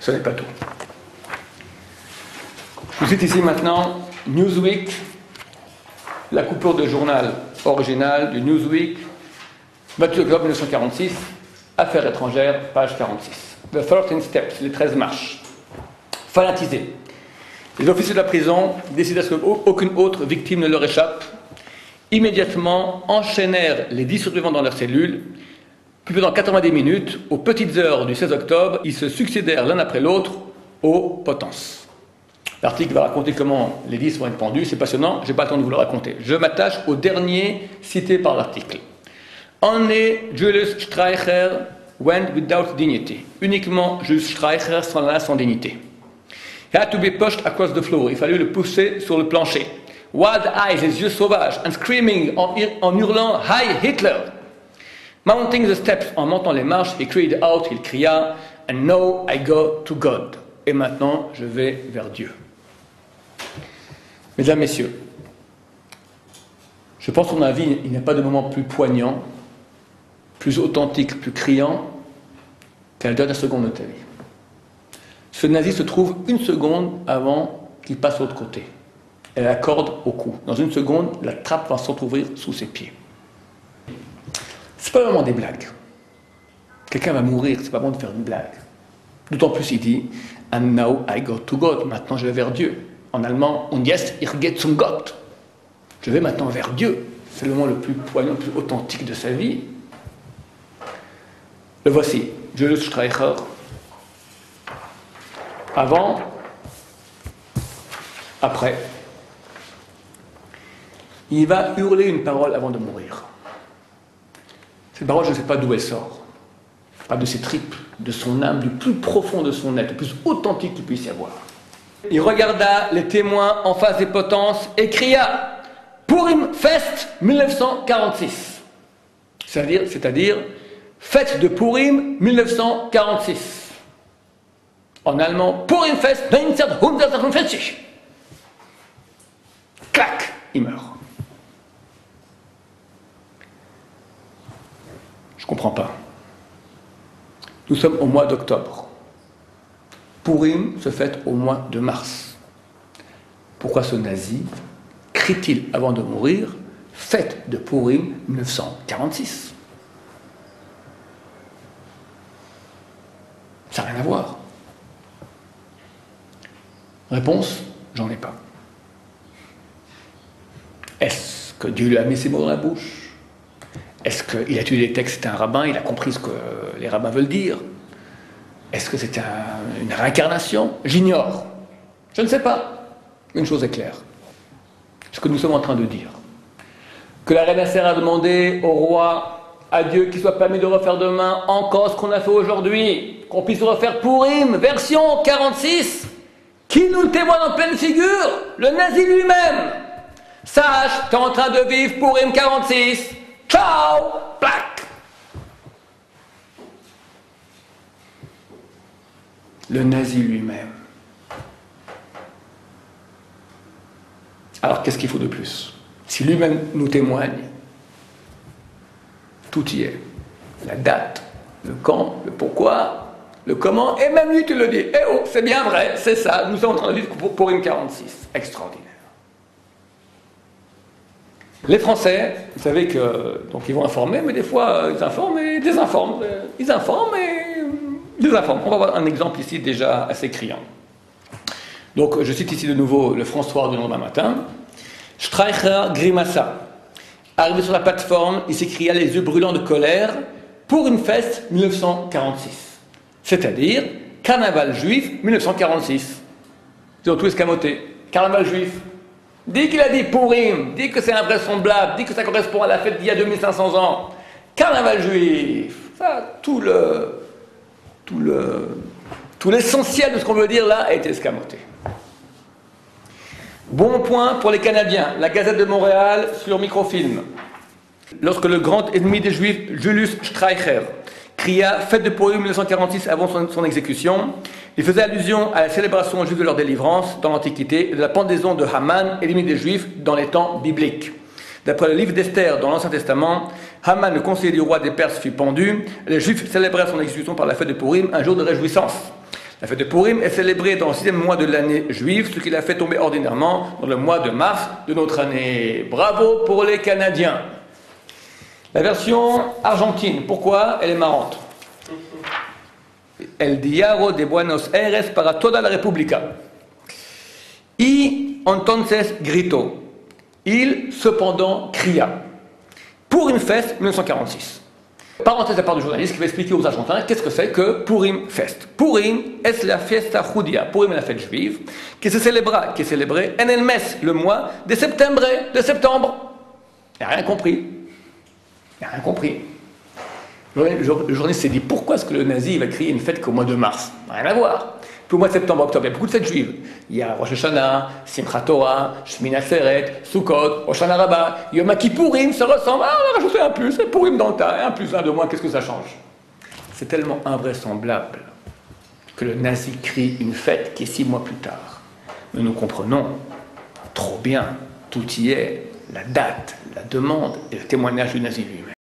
ce n'est pas tout. Je vous cite ici maintenant Newsweek, la coupure de journal originale du Newsweek, 28 octobre 1946, Affaires étrangères, page 46. The 13 steps, les 13 marches. Fanatisés. Les officiers de la prison décident à ce qu'aucune autre victime ne leur échappe. Immédiatement enchaînèrent les 10 survivants dans leur cellule. Puis pendant 90 minutes, aux petites heures du 16 octobre, ils se succédèrent l'un après l'autre aux potences. L'article va raconter comment les 10 vont être pendus, c'est passionnant, je n'ai pas le temps de vous le raconter. Je m'attache au dernier cité par l'article. Only Julius Streicher went without dignity. Uniquement Julius Streicher s'en alla sans dignité. He had to be pushed across the floor. Il fallut le pousser sur le plancher. Wild eyes, les yeux sauvages, and screaming, en hurlant « Hi Hitler !» Mounting the steps, en montant les marches, he cried out, il cria « And now I go to God. » Et maintenant, je vais vers Dieu. Mesdames, Messieurs, je pense qu'en la vie, il n'y a pas de moment plus poignant, plus authentique, plus criant qu'à la dernière seconde de ta vie. Ce nazi se trouve une seconde avant qu'il passe de l'autre côté. Elle a la corde au cou. Dans une seconde, la trappe va s'entrouvrir sous ses pieds. C'est pas le moment des blagues. Quelqu'un va mourir, c'est pas bon de faire une blague. D'autant plus il dit « And now I go to God ». Maintenant je vais vers Dieu. En allemand, und jetzt ich gehe zum Gott. Je vais maintenant vers Dieu. C'est le moment le plus poignant, le plus authentique de sa vie. Le voici, Julius Streicher. Avant, après. Il va hurler une parole avant de mourir. Cette parole, je ne sais pas d'où elle sort. Pas de ses tripes, de son âme, du plus profond de son être, le plus authentique qu'il puisse y avoir. Il regarda les témoins en face des potences et cria « Purim Fest 1946 ». C'est-à-dire fête de Purim 1946. En allemand, Purim Fest 1946. Clac, il meurt. Je ne comprends pas. Nous sommes au mois d'octobre. Purim se fête au mois de mars. Pourquoi ce nazi crie-t-il avant de mourir « Fête de Purim 1946 » Ça n'a rien à voir. Réponse, j'en ai pas. Est-ce que Dieu lui a mis ses mots dans la bouche? Est-ce qu'il a étudié les textes, c'était un rabbin, il a compris ce que les rabbins veulent dire? Est-ce que c'était une réincarnation? J'ignore. Je ne sais pas. Une chose est claire. Ce que nous sommes en train de dire. Que la reine Esther a demandé au roi, à Dieu, qu'il soit permis de refaire demain encore ce qu'on a fait aujourd'hui. Qu'on puisse refaire Purim, version 46. Qui nous le témoigne en pleine figure? Le nazi lui-même. Sache, tu es en train de vivre Purim 46. Ciao, plaque. Le nazi lui-même. Alors qu'est-ce qu'il faut de plus? Si lui-même nous témoigne, tout y est. La date, le quand, le pourquoi, le comment, et même lui tu le dis. Eh oh, c'est bien vrai, c'est ça, nous sommes en train de vivre pour une 46. Extraordinaire. Les Français, vous savez que donc ils vont informer, mais des fois ils informent et désinforment. Ils informent et désinforment. On va voir un exemple ici déjà assez criant. Donc je cite ici de nouveau le François du lendemain matin. Streicher grimaça. Arrivé sur la plateforme, il s'écria les yeux brûlants de colère pour une fête 1946. C'est-à-dire carnaval juif 1946. Ils ont tout escamoté. Carnaval juif. Dis qu'il a dit Purim, dis que c'est invraisemblable, dis que ça correspond à la fête d'il y a 2500 ans. Carnaval juif. Ça, tout l'essentiel de ce qu'on veut dire là a été escamoté. Bon point pour les Canadiens, la Gazette de Montréal sur microfilm. Lorsque le grand ennemi des Juifs, Julius Streicher, cria « Fête de Purim 1946 » avant son exécution, il faisait allusion à la célébration juive de leur délivrance dans l'Antiquité et de la pendaison de Haman, ennemi des Juifs, dans les temps bibliques. D'après le livre d'Esther dans l'Ancien Testament, Haman, le conseiller du roi des Perses, fut pendu. Les Juifs célébrèrent son exécution par la fête de Purim, un jour de réjouissance. La fête de Purim est célébrée dans le 6e mois de l'année juive, ce qui la fait tomber ordinairement dans le mois de mars de notre année. Bravo pour les Canadiens. La version argentine, pourquoi elle est marrante? El Diario de Buenos Aires para toda la República. Y entonces gritó. Il cependant cria. Purim Fest 1946. Parenthèse de la part du journaliste qui va expliquer aux Argentins qu'est-ce que c'est que Purim Fest. Purim es la fiesta judía. Purim est la fête juive qui est célébrée en el mes, le mois de septembre. Il n'a rien compris. Il n'a rien compris. Le journaliste s'est dit pourquoi est-ce que le nazi va créer une fête qu'au mois de mars? Rien à voir. Puis au mois de septembre, octobre, il y a beaucoup de fêtes juives. Il y a Rosh Hashanah, Simchat Torah, Shmini Atzeret, Sukkot, Rosh Hashanah Rabbah, Yom Kippourim, ça ressemble. Ah, on a rajouté un plus, c'est Purim dans le tas, un plus, un de moins, qu'est-ce que ça change? C'est tellement invraisemblable que le nazi crée une fête qui est 6 mois plus tard. Mais nous comprenons trop bien, tout y est, la date, la demande et le témoignage du nazi lui-même.